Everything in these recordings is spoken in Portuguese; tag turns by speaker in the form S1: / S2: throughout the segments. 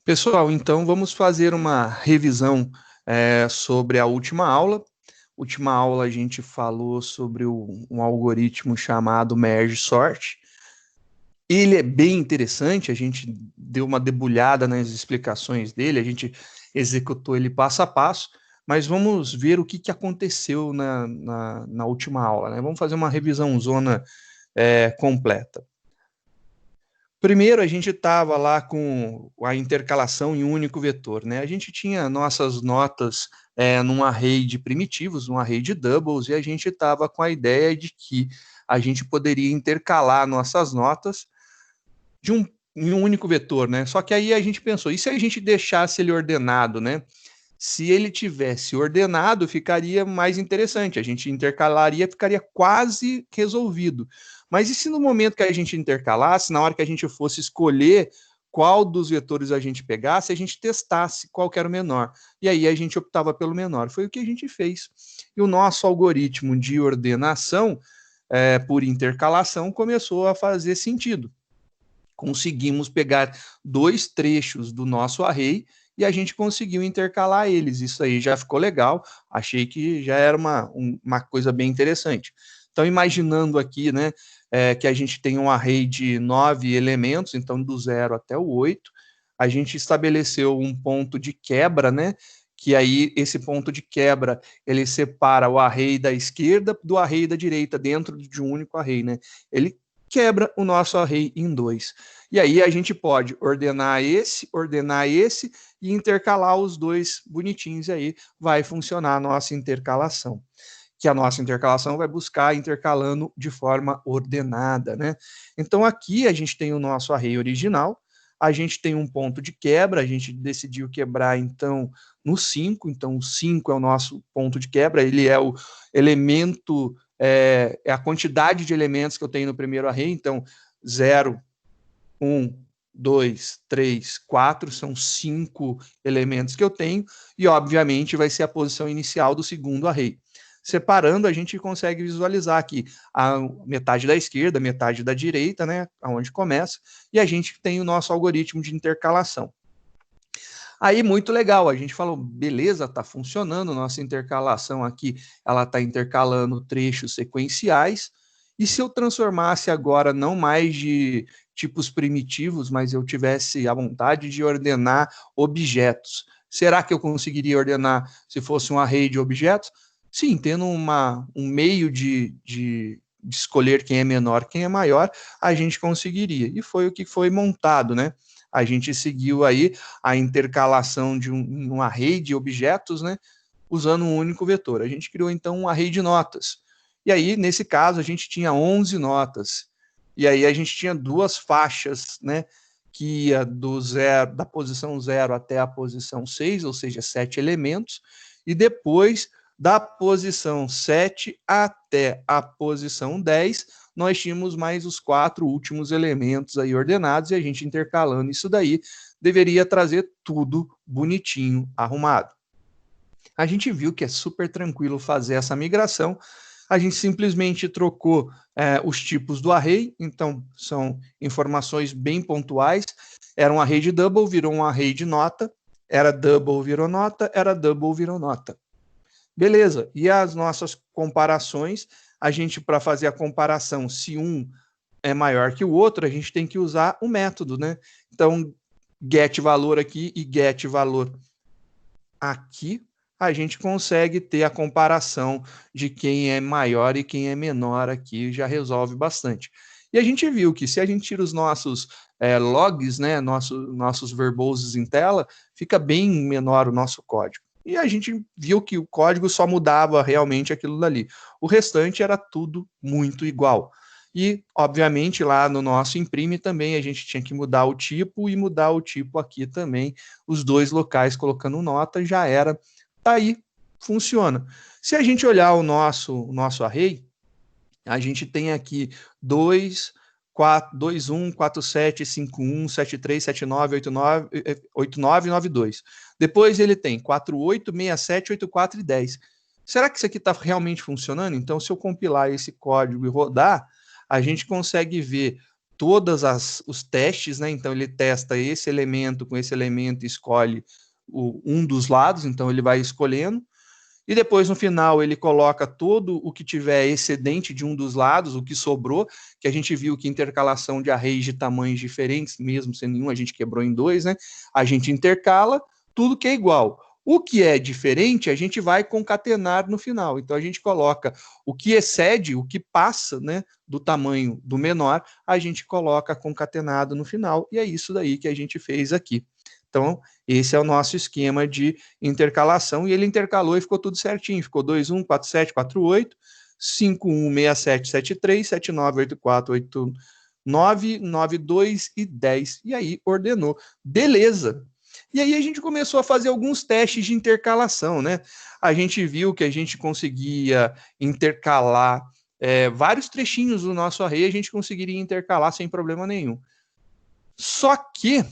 S1: Pessoal, então vamos fazer uma revisão sobre a última aula. Última aula a gente falou sobre um algoritmo chamado Merge Sort. Ele é bem interessante, a gente deu uma debulhada nas explicações dele, a gente executou ele passo a passo, mas vamos ver o que aconteceu na última aula, né? Vamos fazer uma revisão zona completa. Primeiro, a gente estava lá com a intercalação em um único vetor, né? A gente tinha nossas notas num array de primitivos, num array de doubles, e a gente estava com a ideia de que a gente poderia intercalar nossas notas em um único vetor, né? Só que aí a gente pensou, e se a gente deixasse ele ordenado, né? Se ele tivesse ordenado, ficaria mais interessante. A gente intercalaria, ficaria quase resolvido. Mas e se no momento que a gente intercalasse, na hora que a gente fosse escolher qual dos vetores a gente pegasse, a gente testasse qual que era o menor. E aí a gente optava pelo menor. Foi o que a gente fez. E o nosso algoritmo de ordenação por intercalação começou a fazer sentido. Conseguimos pegar dois trechos do nosso array e a gente conseguiu intercalar eles. Isso aí já ficou legal, achei que já era uma coisa bem interessante. Então, imaginando aqui, né, que a gente tem um array de 9 elementos, então do 0 até o 8, a gente estabeleceu um ponto de quebra, né, que aí esse ponto de quebra, ele separa o array da esquerda do array da direita dentro de um único array, né? Ele quebra o nosso array em dois. E aí a gente pode ordenar esse e intercalar os dois bonitinhos, e aí vai funcionar a nossa intercalação. Que a nossa intercalação vai buscar intercalando de forma ordenada, né? Então aqui a gente tem o nosso array original, a gente tem um ponto de quebra, a gente decidiu quebrar então no 5, então o 5 é o nosso ponto de quebra, ele é o elemento, é a quantidade de elementos que eu tenho no primeiro array, então 0, 1, 2, 3, 4, são 5 elementos que eu tenho, e obviamente vai ser a posição inicial do segundo array. Separando, a gente consegue visualizar aqui a metade da esquerda, metade da direita, né, aonde começa, e a gente tem o nosso algoritmo de intercalação. Aí, muito legal, a gente falou, beleza, tá funcionando, nossa intercalação aqui, ela tá intercalando trechos sequenciais, e se eu transformasse agora não mais de tipos primitivos, mas eu tivesse a vontade de ordenar objetos, será que eu conseguiria ordenar se fosse um array de objetos? Sim, tendo um meio de escolher quem é menor, quem é maior, a gente conseguiria. E foi o que foi montado, né? A gente seguiu aí a intercalação de um array de objetos, né, usando um único vetor. A gente criou, então, um array de notas. E aí, nesse caso, a gente tinha 11 notas. E aí a gente tinha duas faixas, né, que ia da posição 0 até a posição 6, ou seja, 7 elementos, e depois da posição 7 até a posição 10, nós tínhamos mais os 4 últimos elementos aí ordenados, e a gente intercalando isso daí, deveria trazer tudo bonitinho, arrumado. A gente viu que é super tranquilo fazer essa migração, a gente simplesmente trocou os tipos do array, então são informações bem pontuais, era um array de double, virou um array de nota, era double, virou nota, era double, virou nota. Beleza, e as nossas comparações, a gente, para fazer a comparação, se um é maior que o outro, a gente tem que usar o método, né? Então, get valor aqui e get valor aqui, a gente consegue ter a comparação de quem é maior e quem é menor aqui, já resolve bastante. E a gente viu que se a gente tira os nossos logs, né, nossos verboses em tela, fica bem menor o nosso código. E a gente viu que o código só mudava realmente aquilo dali. O restante era tudo muito igual. E, obviamente, lá no nosso imprime também a gente tinha que mudar o tipo e mudar o tipo aqui também, os dois locais colocando nota, já era. Tá aí, funciona. Se a gente olhar o nosso array, a gente tem aqui 2, 4, 2, 1, 4, 7, 5, 1, 7, 3, 7, 9, 8, 9, 8, 9, 9, 2. Depois ele tem 4, 8, 6, 7, 8, 4 e 10. Será que isso aqui está realmente funcionando? Então, se eu compilar esse código e rodar, a gente consegue ver os testes, né? Então ele testa esse elemento com esse elemento e escolhe um dos lados, então ele vai escolhendo. E depois, no final, ele coloca todo o que tiver excedente de um dos lados, o que sobrou, que a gente viu que intercalação de arrays de tamanhos diferentes, mesmo sem nenhum, a gente quebrou em dois, né? A gente intercala tudo que é igual. O que é diferente, a gente vai concatenar no final. Então, a gente coloca o que excede, o que passa, né, do tamanho do menor, a gente coloca concatenado no final. E é isso daí que a gente fez aqui. Então, esse é o nosso esquema de intercalação, e ele intercalou e ficou tudo certinho. Ficou 2, 1, 4, 7, 4, 8, 5, 1, 6, 7, 7, 3, 7, 9, 8, 4, 8, 9, 9, 2 e 10. E aí ordenou. Beleza. E aí a gente começou a fazer alguns testes de intercalação, né? A gente viu que a gente conseguia intercalar vários trechinhos do nosso array, a gente conseguiria intercalar sem problema nenhum. Só que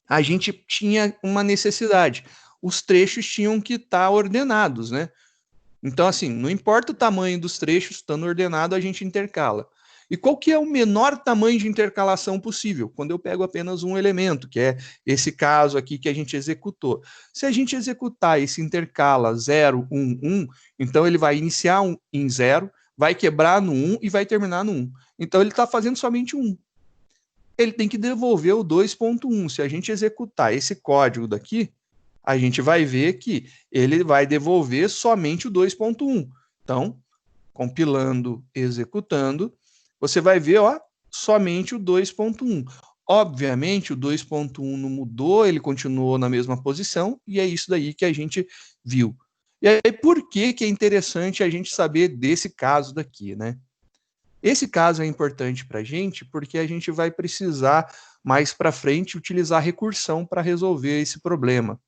S1: a gente tinha uma necessidade. Os trechos tinham que estar ordenados, né? Então, assim, não importa o tamanho dos trechos, estando ordenado, a gente intercala. E qual que é o menor tamanho de intercalação possível? Quando eu pego apenas um elemento, que é esse caso aqui que a gente executou. Se a gente executar esse intercala 0, 1, 1, então ele vai iniciar em 0, vai quebrar no 1 e vai terminar no 1. Então ele está fazendo somente 1. Ele tem que devolver o 2.1. Se a gente executar esse código daqui, a gente vai ver que ele vai devolver somente o 2.1. Então, compilando, executando, você vai ver, ó, somente o 2.1. Obviamente, o 2.1 não mudou, ele continuou na mesma posição, e é isso daí que a gente viu. E aí, por que é interessante a gente saber desse caso daqui, né? Esse caso é importante para a gente porque a gente vai precisar, mais para frente, utilizar recursão para resolver esse problema.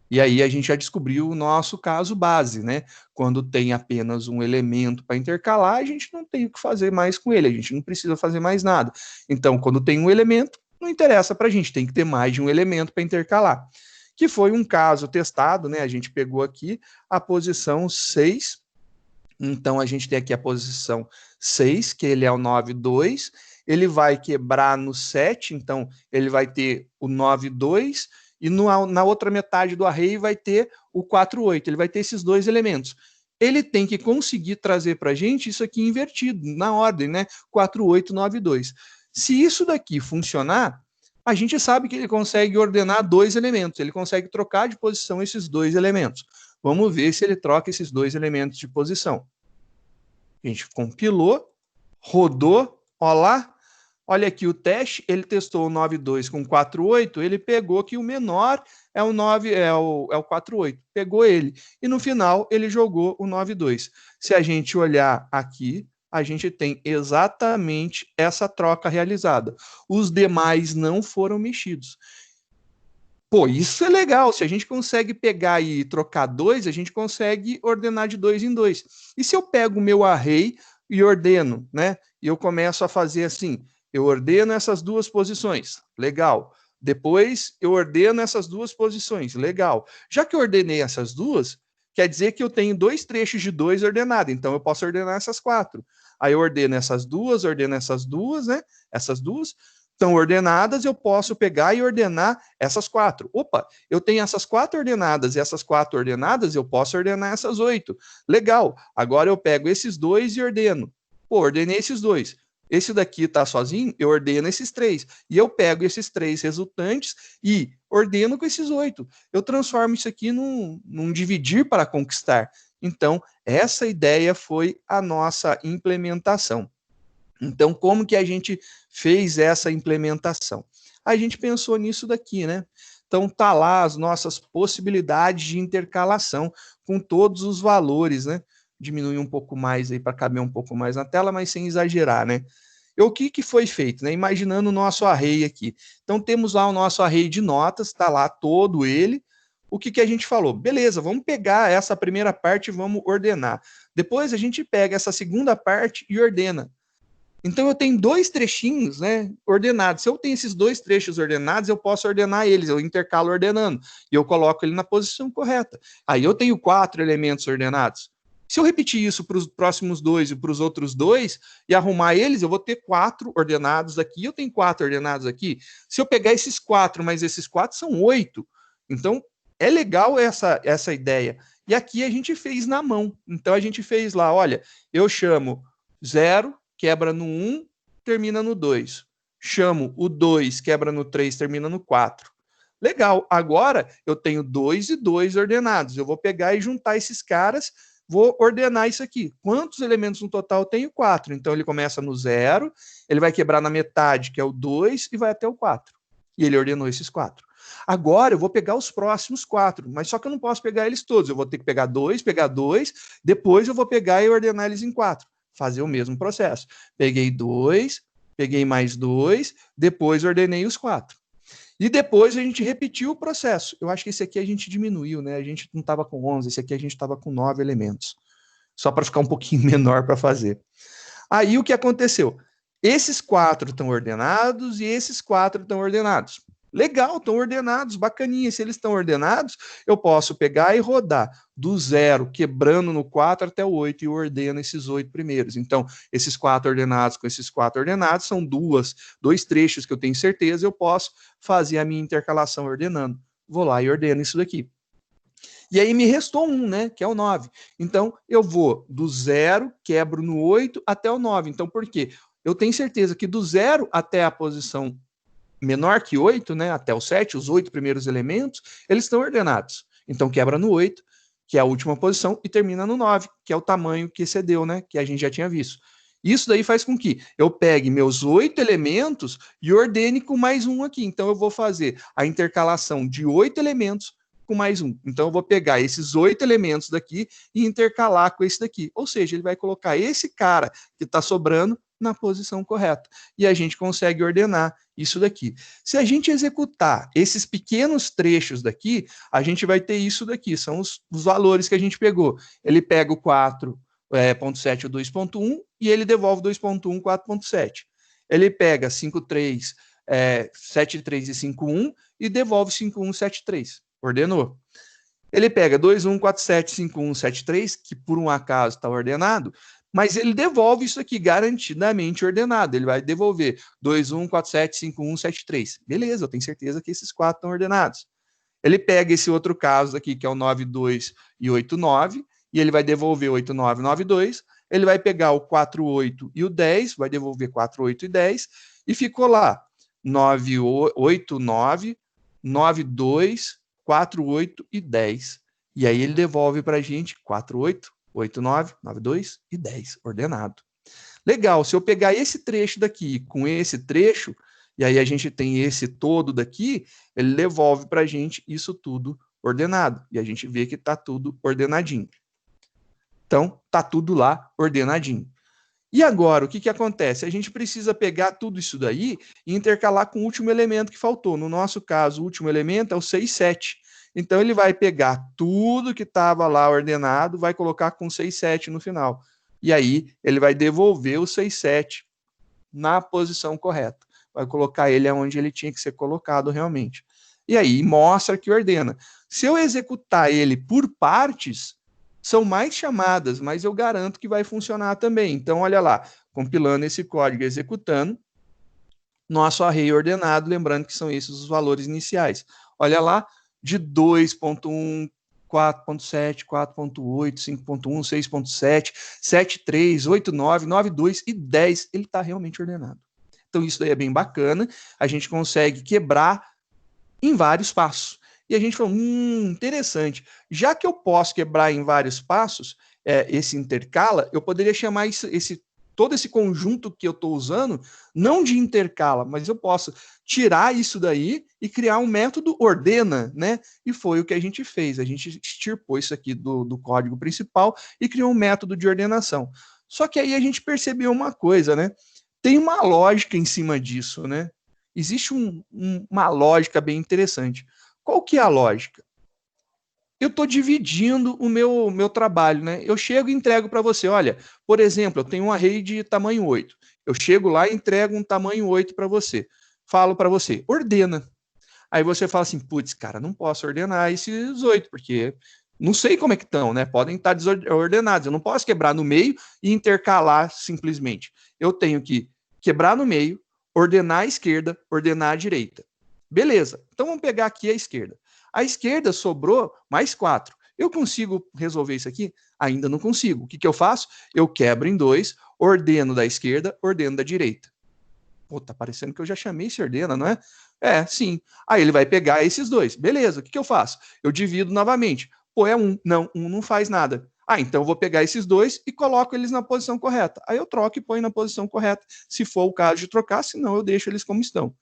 S1: E aí a gente já descobriu o nosso caso base, né? Quando tem apenas um elemento para intercalar, a gente não tem o que fazer mais com ele, a gente não precisa fazer mais nada. Então, quando tem um elemento, não interessa para a gente, tem que ter mais de um elemento para intercalar. Que foi um caso testado, né? A gente pegou aqui a posição 6. Então, a gente tem aqui a posição 6, que ele é o 9, 2. Ele vai quebrar no 7, então ele vai ter o 9, 2. E na outra metade do array vai ter o 4, 8. Ele vai ter esses dois elementos. Ele tem que conseguir trazer para a gente isso aqui invertido, na ordem, né? 4, 8, 9, 2. Se isso daqui funcionar, a gente sabe que ele consegue ordenar dois elementos. Ele consegue trocar de posição esses dois elementos. Vamos ver se ele troca esses dois elementos de posição. A gente compilou, rodou, ó lá, olha aqui o teste, ele testou o 9.2 com 4.8, ele pegou que o menor é o 9, é o 4.8, pegou ele. E no final ele jogou o 9.2. Se a gente olhar aqui, a gente tem exatamente essa troca realizada. Os demais não foram mexidos. Pô, isso é legal. Se a gente consegue pegar e trocar dois, a gente consegue ordenar de dois em dois. E se eu pego o meu array e ordeno, né? E eu começo a fazer assim, eu ordeno essas duas posições, legal. Depois eu ordeno essas duas posições, legal. Já que eu ordenei essas duas, quer dizer que eu tenho dois trechos de dois ordenados, então eu posso ordenar essas quatro. Aí eu ordeno essas duas, né? Essas duas estão ordenadas, eu posso pegar e ordenar essas quatro. Opa, eu tenho essas quatro ordenadas e essas quatro ordenadas, eu posso ordenar essas 8. Legal, agora eu pego esses dois e ordeno. Pô, ordenei esses dois. Esse daqui está sozinho, eu ordeno esses 3. E eu pego esses 3 resultantes e ordeno com esses 8. Eu transformo isso aqui num dividir para conquistar. Então, essa ideia foi a nossa implementação. Então, como que a gente fez essa implementação? A gente pensou nisso daqui, né? Então, tá lá as nossas possibilidades de intercalação com todos os valores, né? Diminuir um pouco mais aí para caber um pouco mais na tela, mas sem exagerar, né? E o que foi feito, né? Imaginando o nosso array aqui. Então, temos lá o nosso array de notas, tá lá todo ele. O que a gente falou? Beleza, vamos pegar essa primeira parte e vamos ordenar. Depois a gente pega essa segunda parte e ordena. Então eu tenho dois trechinhos, né, ordenados. Se eu tenho esses dois trechos ordenados, eu posso ordenar eles, eu intercalo ordenando, e eu coloco ele na posição correta. Aí eu tenho 4 elementos ordenados. Se eu repetir isso para os próximos 2 e para os outros 2 e arrumar eles, eu vou ter 4 ordenados aqui, eu tenho 4 ordenados aqui. Se eu pegar esses 4, mas esses 4 são 8. Então, é legal essa ideia. E aqui a gente fez na mão. Então, a gente fez lá, olha, eu chamo 0, quebra no 1, termina no 2. Chamo o 2, quebra no 3, termina no 4. Legal, agora eu tenho 2 e 2 ordenados. Eu vou pegar e juntar esses caras, vou ordenar isso aqui. Quantos elementos no total eu tenho? 4. Então ele começa no 0, ele vai quebrar na metade, que é o 2, e vai até o 4. E ele ordenou esses 4. Agora eu vou pegar os próximos 4, mas só que eu não posso pegar eles todos. Eu vou ter que pegar 2, depois eu vou pegar e ordenar eles em 4. Fazer o mesmo processo. Peguei 2, peguei mais 2, depois ordenei os 4. E depois a gente repetiu o processo. Eu acho que esse aqui a gente diminuiu, né? A gente não estava com 11, esse aqui a gente estava com 9 elementos. Só para ficar um pouquinho menor para fazer. Aí o que aconteceu? Esses 4 estão ordenados e esses 4 estão ordenados. Legal, estão ordenados, bacaninha. Se eles estão ordenados, eu posso pegar e rodar do 0, quebrando no 4 até o 8 e ordeno esses 8 primeiros. Então, esses 4 ordenados com esses 4 ordenados são dois trechos que eu tenho certeza, eu posso fazer a minha intercalação ordenando. Vou lá e ordeno isso daqui. E aí me restou 1, né, que é o 9. Então, eu vou do 0, quebro no 8 até o 9. Então, por quê? Eu tenho certeza que do 0 até a posição menor que 8, né, até o 7, os 8 primeiros elementos, eles estão ordenados. Então, quebra no 8, que é a última posição, e termina no 9, que é o tamanho que excedeu, né, que a gente já tinha visto. Isso daí faz com que eu pegue meus 8 elementos e ordene com mais um aqui. Então, eu vou fazer a intercalação de 8 elementos com mais um. Então, eu vou pegar esses 8 elementos daqui e intercalar com esse daqui. Ou seja, ele vai colocar esse cara que está sobrando na posição correta. E a gente consegue ordenar isso daqui. Se a gente executar esses pequenos trechos daqui, a gente vai ter isso daqui, são os valores que a gente pegou. Ele pega o 4.7 ou 2.1 e ele devolve 2.1, 4.7. Ele pega 5.3, 7.3 e 5.1 e devolve 5.1, 7.3. Ordenou. Ele pega 2.1, 4.7, 5.1, 7.3, que por um acaso está ordenado, mas ele devolve isso aqui garantidamente ordenado. Ele vai devolver 2.1, 4.7, 5.1, 7.3. Beleza, eu tenho certeza que esses 4 estão ordenados. Ele pega esse outro caso aqui, que é o 9.2 e 8.9, e ele vai devolver 8.9, 9.2. Ele vai pegar o 4.8 e o 10, vai devolver 4.8 e 10, e ficou lá 9.8.9, 9.2, 4.8 e 10. E aí ele devolve para a gente 4.8, 8.9, 9.2 e 10, ordenado. Legal, se eu pegar esse trecho daqui com esse trecho, e aí a gente tem esse todo daqui, ele devolve para a gente isso tudo ordenado. E a gente vê que está tudo ordenadinho. Então, está tudo lá ordenadinho. E agora, o que, que acontece? A gente precisa pegar tudo isso daí e intercalar com o último elemento que faltou. No nosso caso, o último elemento é o 6, 7. Então, ele vai pegar tudo que estava lá ordenado, vai colocar com 6, 7 no final. E aí, ele vai devolver o 6, 7 na posição correta. Vai colocar ele onde ele tinha que ser colocado realmente. E aí, mostra que ordena. Se eu executar ele por partes, são mais chamadas, mas eu garanto que vai funcionar também. Então, olha lá, compilando esse código, executando, nosso array ordenado, lembrando que são esses os valores iniciais. Olha lá, de 2.1, 4.7, 4.8, 5.1, 6.7, 7.3, 8.9, 9.2 e 10, ele está realmente ordenado. Então, isso daí é bem bacana, a gente consegue quebrar em vários passos. E a gente falou, interessante, já que eu posso quebrar em vários passos, esse intercala, eu poderia chamar todo esse conjunto que eu estou usando, não de intercala, mas eu posso tirar isso daí e criar um método ordena, né? E foi o que a gente fez, a gente extirpou isso aqui do código principal e criou um método de ordenação. Só que aí a gente percebeu uma coisa, né? Tem uma lógica em cima disso, né? Existe uma lógica bem interessante. Qual que é a lógica? Eu estou dividindo o meu trabalho, né? Eu chego e entrego para você, olha, por exemplo, eu tenho um array de tamanho 8. Eu chego lá e entrego um tamanho 8 para você. Falo para você, ordena. Aí você fala assim, putz, cara, não posso ordenar esses 8, porque Não sei como é que estão, né? Podem estar desordenados. Eu não posso quebrar no meio e intercalar simplesmente. Eu tenho que quebrar no meio, ordenar a esquerda, ordenar a direita. Beleza. Então vamos pegar aqui a esquerda. A esquerda sobrou mais 4. Eu consigo resolver isso aqui? Ainda não consigo. O que, que eu faço? Eu quebro em 2, ordeno da esquerda, ordeno da direita. Pô, tá parecendo que eu já chamei esse ordena, não é? É, sim. Aí ele vai pegar esses dois. Beleza, o que, que eu faço? Eu divido novamente. Pô, é um. Não, um não faz nada. Ah, então eu vou pegar esses dois e coloco eles na posição correta. Aí eu troco e ponho na posição correta, se for o caso de trocar, senão eu deixo eles como estão.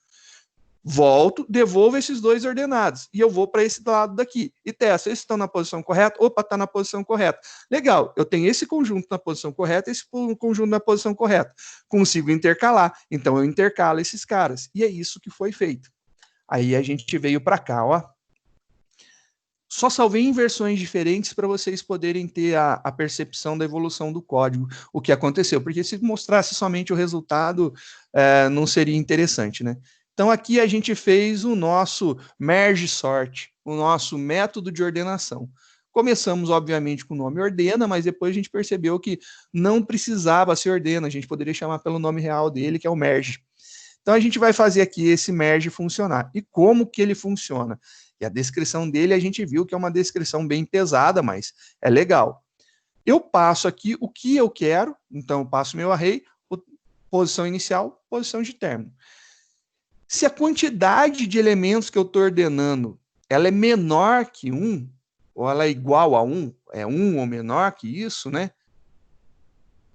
S1: Volto, devolvo esses dois ordenados e eu vou para esse lado daqui e testo. Esses estão na posição correta? Opa, está na posição correta. Legal, eu tenho esse conjunto na posição correta, esse conjunto na posição correta. Consigo intercalar, então eu intercalo esses caras. E é isso que foi feito. Aí a gente veio para cá, ó. Só salvei em versões diferentes para vocês poderem ter a percepção da evolução do código, o que aconteceu, porque se mostrasse somente o resultado, não seria interessante, né? Então aqui a gente fez o nosso merge sort, o nosso método de ordenação. Começamos, obviamente, com o nome ordena, mas depois a gente percebeu que não precisava ser ordena, a gente poderia chamar pelo nome real dele, que é o merge. Então a gente vai fazer aqui esse merge funcionar. E como que ele funciona? E a descrição dele a gente viu que é uma descrição bem pesada, mas é legal. Eu passo aqui o que eu quero, então eu passo meu array, posição inicial, posição de término. Se a quantidade de elementos que eu estou ordenando ela é menor que 1, ou ela é igual a 1, é 1 ou menor que isso, né?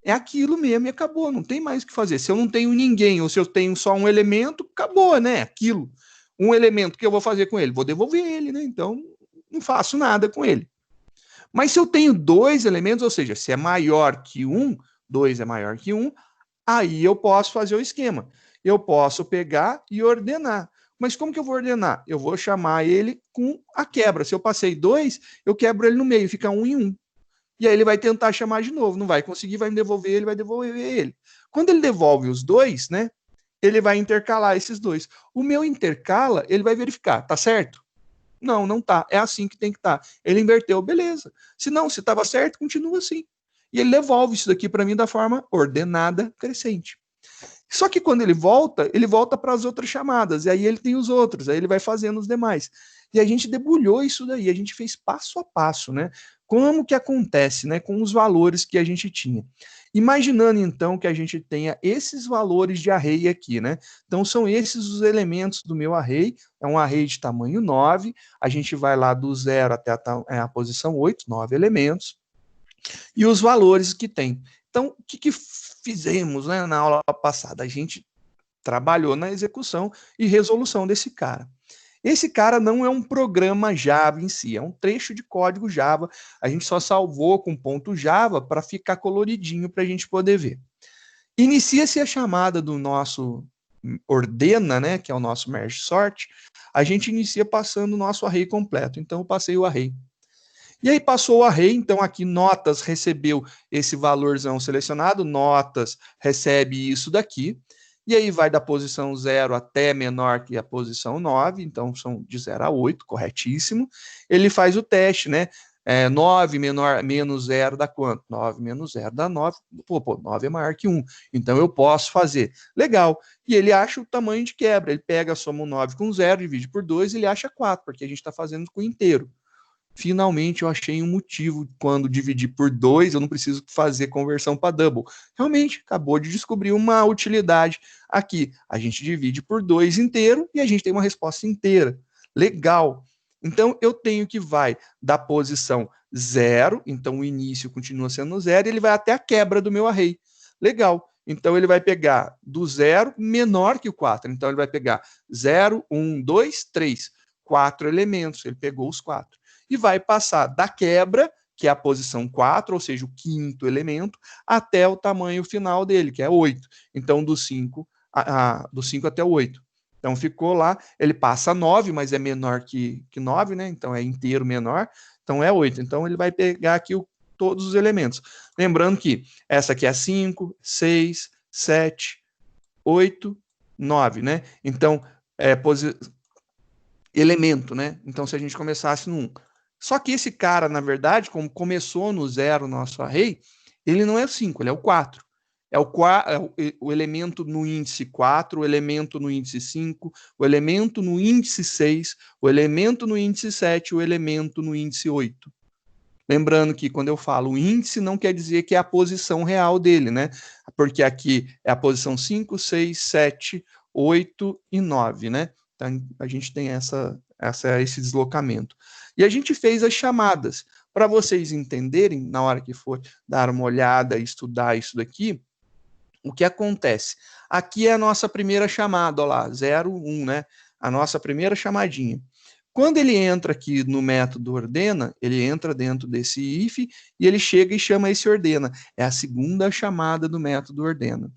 S1: É aquilo mesmo e acabou, não tem mais o que fazer. Se eu não tenho ninguém, ou se eu tenho só um elemento, acabou, né? Aquilo. Um elemento que eu vou fazer com ele? Vou devolver ele, né? Então, não faço nada com ele. Mas se eu tenho dois elementos, ou seja, se é maior que um, 2 é maior que 1, aí eu posso fazer o esquema. Eu posso pegar e ordenar. Mas como que eu vou ordenar? Eu vou chamar ele com a quebra. Se eu passei 2, eu quebro ele no meio, fica 1 em 1. E aí ele vai tentar chamar de novo, não vai conseguir, vai me devolver, ele vai devolver ele. Quando ele devolve os dois, né? Ele vai intercalar esses dois. O meu intercala, ele vai verificar, tá certo? Não, não tá. É assim que tem que estar. Ele inverteu, beleza. Se não, se estava certo, continua assim. E ele devolve isso daqui para mim da forma ordenada crescente. Só que quando ele volta para as outras chamadas, e aí ele tem os outros, aí ele vai fazendo os demais. E a gente debulhou isso daí, a gente fez passo a passo, né? Como que acontece, né, com os valores que a gente tinha. Imaginando então que a gente tenha esses valores de array aqui, né? Então são esses os elementos do meu array, é um array de tamanho 9, a gente vai lá do 0 até a posição 8, 9 elementos, e os valores que tem. Então, o que fizemos, né, na aula passada? A gente trabalhou na execução e resolução desse cara. Esse cara não é um programa Java em si, é um trecho de código Java. A gente só salvou com ponto .java para ficar coloridinho para a gente poder ver. Inicia-se a chamada do nosso ordena, né, que é o nosso merge sort. A gente inicia passando o nosso array completo. Então, eu passei o array. E aí passou o array, então aqui notas recebeu esse valorzão selecionado, notas recebe isso daqui, e aí vai da posição 0 até menor que a posição 9, então são de 0 a 8, corretíssimo. Ele faz o teste, né? 9 menos 0 dá quanto? 9 menos 0 dá 9. Pô, 9 é maior que 1, então eu posso fazer. Legal. E ele acha o tamanho de quebra, ele pega, soma o 9 com 0, divide por 2, ele acha 4, porque a gente está fazendo com inteiro. Finalmente eu achei um motivo quando dividir por 2, eu não preciso fazer conversão para double. Realmente, acabou de descobrir uma utilidade aqui. A gente divide por 2 inteiro e a gente tem uma resposta inteira. Legal. Então, eu tenho que vai da posição 0, então o início continua sendo 0, e ele vai até a quebra do meu array. Legal. Então, ele vai pegar do 0 menor que o 4. Então, ele vai pegar 0, 1, 2, 3. 4 elementos. Ele pegou os 4 e vai passar da quebra, que é a posição 4, ou seja, o quinto elemento, até o tamanho final dele, que é 8. Então, do 5 até o 8. Então, ficou lá, ele passa 9, mas é menor que 9, né? Então, é inteiro menor, então é 8. Então, ele vai pegar aqui todos os elementos. Lembrando que essa aqui é 5, 6, 7, 8, 9, né? Então, elemento, né? Então, se a gente começasse no 1, Só que esse cara, na verdade, como começou no 0 nosso array, ele não é o 5, ele é o 4. É o elemento no índice 4, o elemento no índice 5, o elemento no índice 6, o elemento no índice 7, o elemento no índice 8. Lembrando que quando eu falo índice, não quer dizer que é a posição real dele, né? Porque aqui é a posição 5, 6, 7, 8 e 9, né? Então, a gente tem esse deslocamento. E a gente fez as chamadas. Para vocês entenderem, na hora que for dar uma olhada e estudar isso daqui, o que acontece? Aqui é a nossa primeira chamada, ó lá, 0, 1, né? A nossa primeira chamadinha. Quando ele entra aqui no método ordena, ele entra dentro desse if e ele chega e chama esse ordena. É a segunda chamada do método ordena.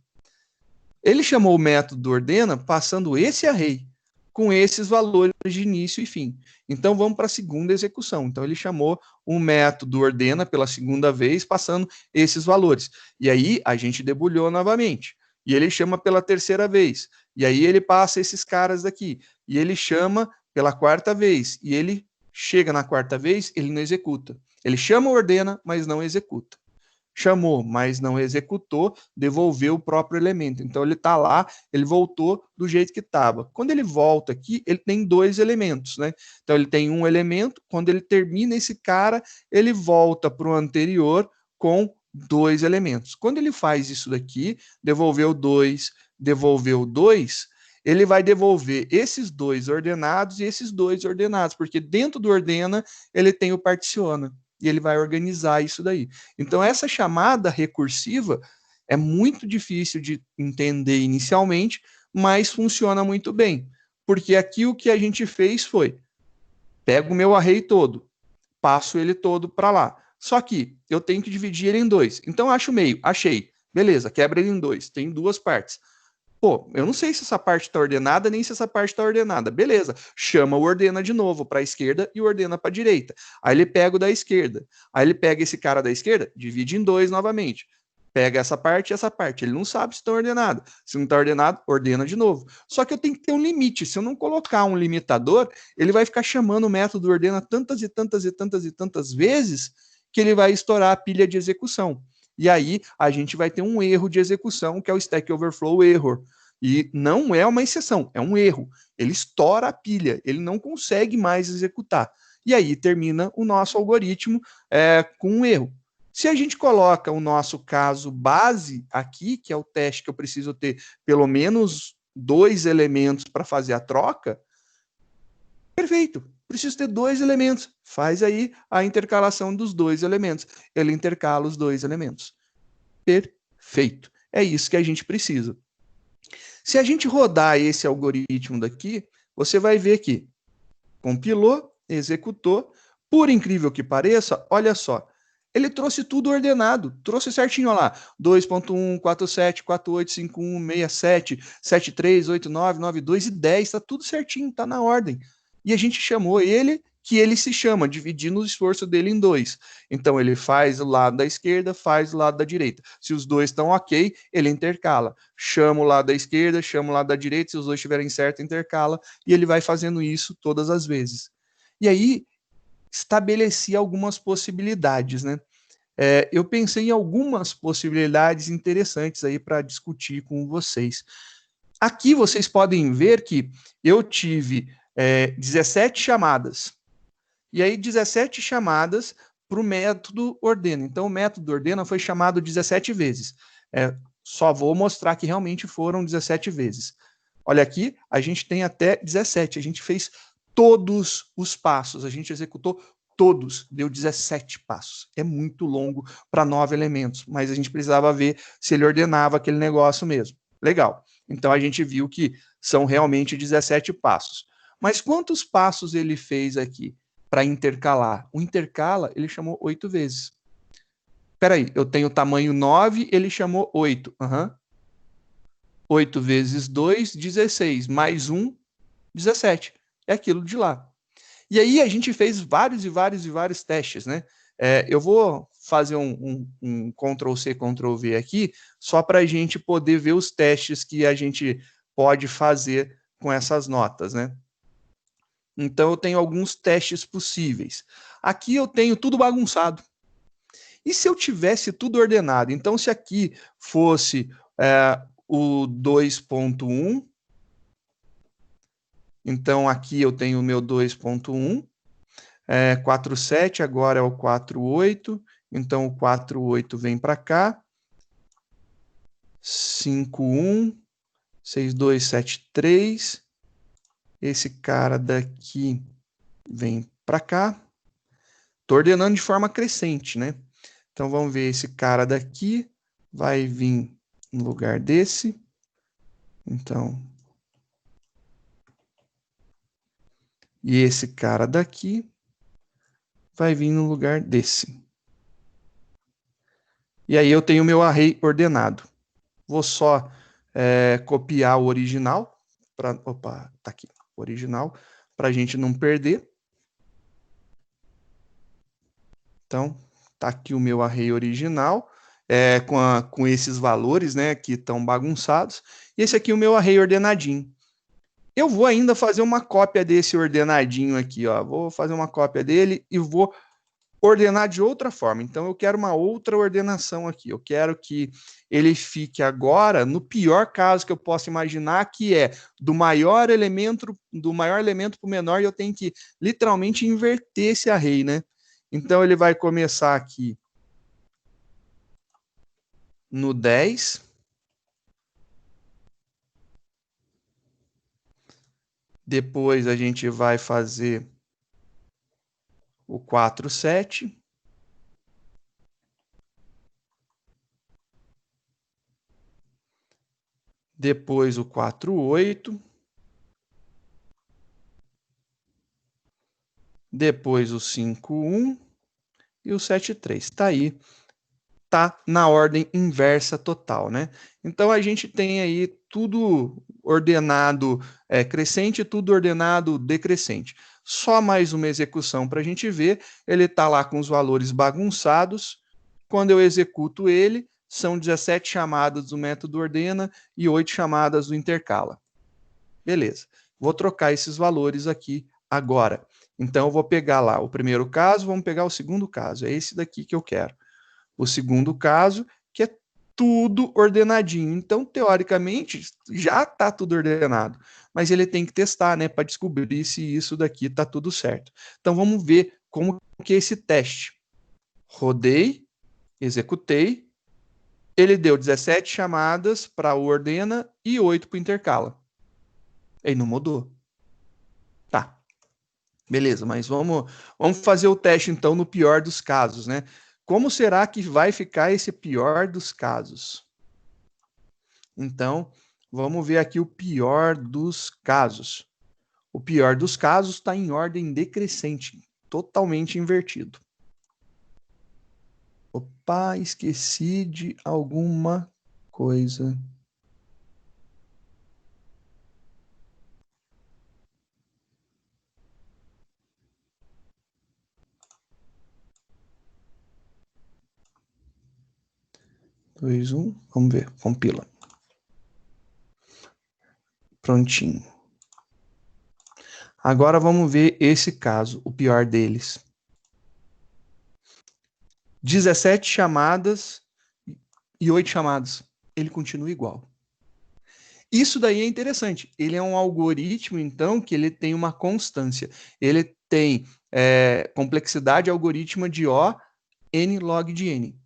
S1: Ele chamou o método ordena passando esse array com esses valores de início e fim. Então, vamos para a segunda execução. Então, ele chamou o método ordena pela segunda vez, passando esses valores. E aí, a gente debulhou novamente. E ele chama pela terceira vez. E aí, ele passa esses caras daqui. E ele chama pela quarta vez. E ele chega na quarta vez, ele não executa. Ele chama o ordena, mas não executa. Chamou, mas não executou, devolveu o próprio elemento. Então, ele está lá, ele voltou do jeito que estava. Quando ele volta aqui, ele tem dois elementos, né? Então, ele tem um elemento, quando ele termina esse cara, ele volta para o anterior com dois elementos. Quando ele faz isso daqui, devolveu dois, ele vai devolver esses dois ordenados e esses dois ordenados, porque dentro do ordena, ele tem o particiona. E ele vai organizar isso daí. Então, essa chamada recursiva é muito difícil de entender inicialmente, mas funciona muito bem. Porque aqui o que a gente fez foi, pego o meu array todo, passo ele todo para lá. Só que eu tenho que dividir ele em dois. Então, acho o meio, achei. Beleza, quebra ele em dois, tem duas partes. Pô, eu não sei se essa parte está ordenada, nem se essa parte está ordenada. Beleza, chama o ordena de novo para a esquerda e ordena para a direita. Aí ele pega o da esquerda. Aí ele pega esse cara da esquerda, divide em dois novamente. Pega essa parte e essa parte. Ele não sabe se está ordenado. Se não está ordenado, ordena de novo. Só que eu tenho que ter um limite. Se eu não colocar um limitador, ele vai ficar chamando o método ordena tantas e tantas e tantas e tantas vezes que ele vai estourar a pilha de execução. E aí a gente vai ter um erro de execução, que é o Stack Overflow Error. E não é uma exceção, é um erro. Ele estoura a pilha, ele não consegue mais executar. E aí termina o nosso algoritmo com um erro. Se a gente coloca o nosso caso base aqui, que é o teste que eu preciso ter pelo menos 2 elementos para fazer a troca, perfeito. Preciso ter 2 elementos. Faz aí a intercalação dos 2 elementos. Ele intercala os 2 elementos. Perfeito. É isso que a gente precisa. Se a gente rodar esse algoritmo daqui, você vai ver que compilou, executou, por incrível que pareça, olha só, ele trouxe tudo ordenado, trouxe certinho, olha lá, 2.1, 47, 48, 51, 67, 73, 89, 92 e 10, está tudo certinho, está na ordem. E a gente chamou ele, que ele se chama, dividindo o esforço dele em dois. Então, ele faz o lado da esquerda, faz o lado da direita. Se os dois estão ok, ele intercala. Chama o lado da esquerda, chama o lado da direita, se os dois estiverem certo, intercala, e ele vai fazendo isso todas as vezes. E aí, estabeleci algumas possibilidades, né? Eu pensei em algumas possibilidades interessantes aí para discutir com vocês. Aqui vocês podem ver que eu tive 17 chamadas. E aí, 17 chamadas para o método ordena. Então, o método ordena foi chamado 17 vezes. Só vou mostrar que realmente foram 17 vezes. Olha aqui, a gente tem até 17. A gente fez todos os passos. A gente executou todos. Deu 17 passos. É muito longo para 9 elementos. Mas a gente precisava ver se ele ordenava aquele negócio mesmo. Legal. Então, a gente viu que são realmente 17 passos. Mas quantos passos ele fez aqui para intercalar? O intercala, ele chamou 8 vezes. Espera aí, eu tenho tamanho 9, ele chamou 8. 8 vezes 2, 16. Mais 1, 17. É aquilo de lá. E aí a gente fez vários testes, né? Eu vou fazer um Ctrl+C, Ctrl+V aqui, só para a gente poder ver os testes que a gente pode fazer com essas notas, né? Então, eu tenho alguns testes possíveis. Aqui eu tenho tudo bagunçado. E se eu tivesse tudo ordenado? Então, se aqui fosse o 2.1, então aqui eu tenho o meu 2.1, 4.7, agora é o 4.8, então o 4.8 vem para cá, 5.1, 6.2, 7.3, esse cara daqui vem para cá. Estou ordenando de forma crescente, né? Então, vamos ver, esse cara daqui vai vir no lugar desse. Então, e esse cara daqui vai vir no lugar desse. E aí eu tenho meu array ordenado. Vou só copiar o original. Opa, tá aqui, original, para a gente não perder. Então, tá aqui o meu array original, com esses valores, né, que estão bagunçados. E esse aqui é o meu array ordenadinho. Eu vou ainda fazer uma cópia desse ordenadinho aqui, ó. Vou fazer uma cópia dele e vou ordenar de outra forma. Então, eu quero uma outra ordenação aqui. Eu quero que ele fique agora no pior caso que eu possa imaginar, que é do maior elemento para o menor, e eu tenho que literalmente inverter esse array, né? Então, ele vai começar aqui no 10. Depois a gente vai fazer o 4.7. Depois o 4.8. Depois o 5.1 e o 7.3. Está aí. Está na ordem inversa total, né? Então, a gente tem aí tudo ordenado crescente e tudo ordenado decrescente. Só mais uma execução para a gente ver. Ele está lá com os valores bagunçados. Quando eu executo ele, são 17 chamadas do método ordena e 8 chamadas do intercala. Beleza. Vou trocar esses valores aqui agora. Então, eu vou pegar lá o primeiro caso, vamos pegar o segundo caso. É esse daqui que eu quero. O segundo caso, que é tudo ordenadinho. Então, teoricamente, já está tudo ordenado. Mas ele tem que testar, né, para descobrir se isso daqui está tudo certo. Então, vamos ver como que é esse teste. Rodei, executei, ele deu 17 chamadas para o ordena e 8 para o intercala. Ele não mudou. Tá, beleza, mas vamos fazer o teste então no pior dos casos, né? Como será que vai ficar esse pior dos casos? Então, vamos ver aqui o pior dos casos. O pior dos casos está em ordem decrescente, totalmente invertido. Opa, esqueci de alguma coisa. Dois, um, vamos ver, compila. Prontinho. Agora vamos ver esse caso, o pior deles. 17 chamadas e 8 chamadas. Ele continua igual. Isso daí é interessante. Ele é um algoritmo, então, que ele tem uma constância. Ele tem complexidade algoritma de O, N log de N.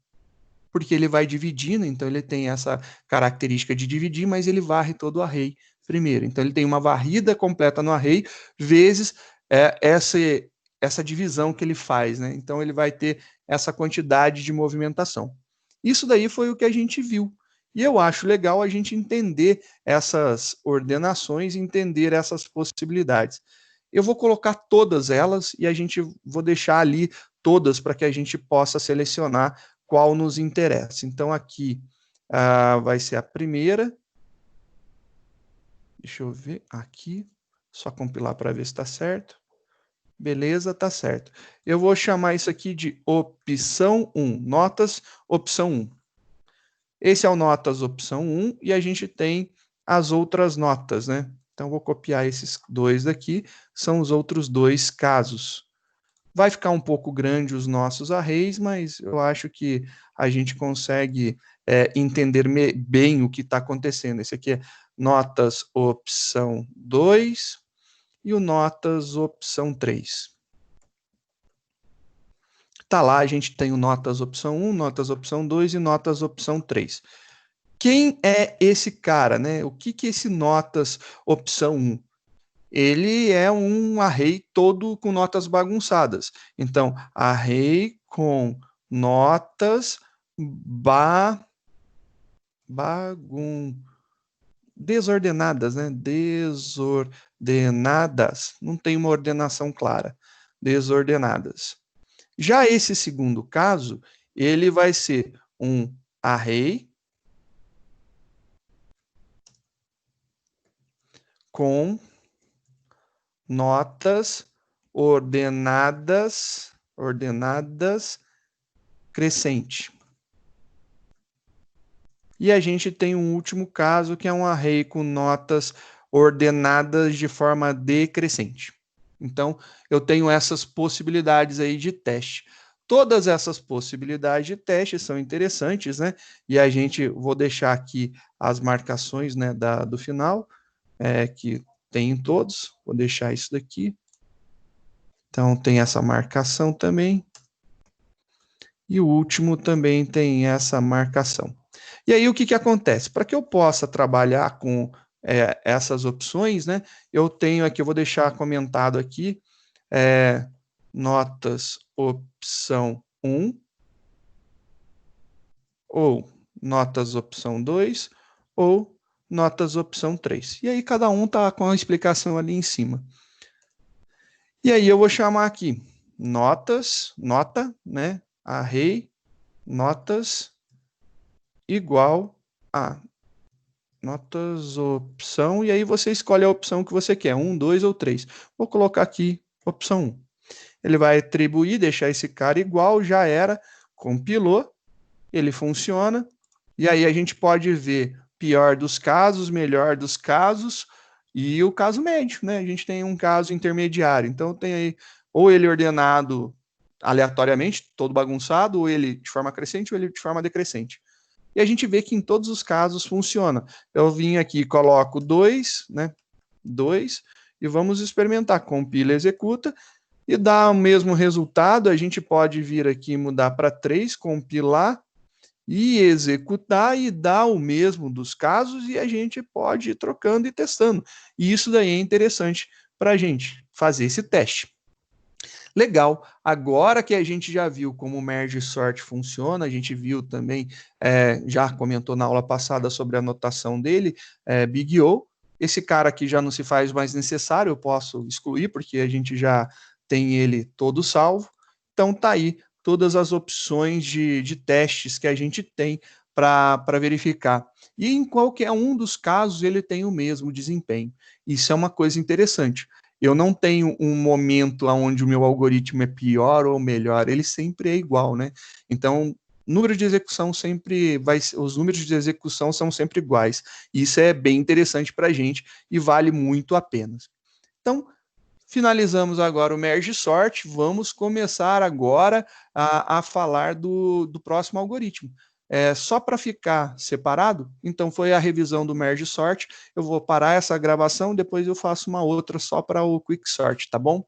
S1: Porque ele vai dividindo, então ele tem essa característica de dividir, mas ele varre todo o array primeiro. Então ele tem uma varrida completa no array, vezes essa divisão que ele faz, né? Então ele vai ter essa quantidade de movimentação. Isso daí foi o que a gente viu. E eu acho legal a gente entender essas ordenações, entender essas possibilidades. Eu vou colocar todas elas e vou deixar ali todas para que a gente possa selecionar qual nos interessa. Então, aqui vai ser a primeira. Deixa eu ver aqui. Só compilar para ver se está certo. Beleza, está certo. Eu vou chamar isso aqui de opção 1. Notas, opção 1. Esse é o notas opção 1 e a gente tem as outras notas, né? Então, vou copiar esses dois daqui, são os outros dois casos. Vai ficar um pouco grande os nossos arrays, mas eu acho que a gente consegue entender bem o que está acontecendo. Esse aqui é notas opção 2 e o notas opção 3. Tá lá, a gente tem o notas opção 1, notas opção 2 e notas opção 3. Quem é esse cara, né? O que é esse notas opção 1? Ele é um array todo com notas bagunçadas. Então, array com notas desordenadas, né? Desordenadas. Não tem uma ordenação clara. Desordenadas. Já esse segundo caso, ele vai ser um array com notas ordenadas crescente. E a gente tem um último caso, que é um array com notas ordenadas de forma decrescente. Então, eu tenho essas possibilidades aí de teste. Todas essas possibilidades de teste são interessantes, né? E a gente, vou deixar aqui as marcações, né, do final, que tem em todos. Vou deixar isso daqui. Então, tem essa marcação também. E o último também tem essa marcação. E aí, o que acontece? Para que eu possa trabalhar com essas opções, né, eu tenho aqui, eu vou deixar comentado aqui, notas opção 1, ou notas opção 2, ou notas opção 3. E aí, cada um está com a explicação ali em cima. E aí, eu vou chamar aqui notas, nota, né, array, notas, igual a notas opção, e aí você escolhe a opção que você quer, 1, 2 ou 3. Vou colocar aqui opção 1. Ele vai atribuir, deixar esse cara igual, já era, compilou, ele funciona, e aí a gente pode ver pior dos casos, melhor dos casos, e o caso médio, né? A gente tem um caso intermediário, então tem aí, ou ele ordenado aleatoriamente, todo bagunçado, ou ele de forma crescente, ou ele de forma decrescente. E a gente vê que em todos os casos funciona. Eu vim aqui, coloco 2, né? 2, e vamos experimentar. Compila, executa, e dá o mesmo resultado. A gente pode vir aqui e mudar para 3, compilar e executar, e dá o mesmo dos casos, e a gente pode ir trocando e testando. E isso daí é interessante para a gente fazer esse teste. Legal, agora que a gente já viu como o merge sort funciona, a gente viu também, já comentou na aula passada sobre a anotação dele, Big O, esse cara aqui já não se faz mais necessário, eu posso excluir, porque a gente já tem ele todo salvo, então tá aí todas as opções de testes que a gente tem para verificar. E em qualquer um dos casos ele tem o mesmo desempenho. Isso é uma coisa interessante. Eu não tenho um momento onde o meu algoritmo é pior ou melhor, ele sempre é igual, né? Então, número de execução sempre vai, os números de execução são sempre iguais. Isso é bem interessante para a gente e vale muito a pena. Então, finalizamos agora o Merge Sort, vamos começar agora a falar do próximo algoritmo. Só para ficar separado, então foi a revisão do Merge Sort, eu vou parar essa gravação, depois eu faço uma outra só para o Quick Sort, tá bom?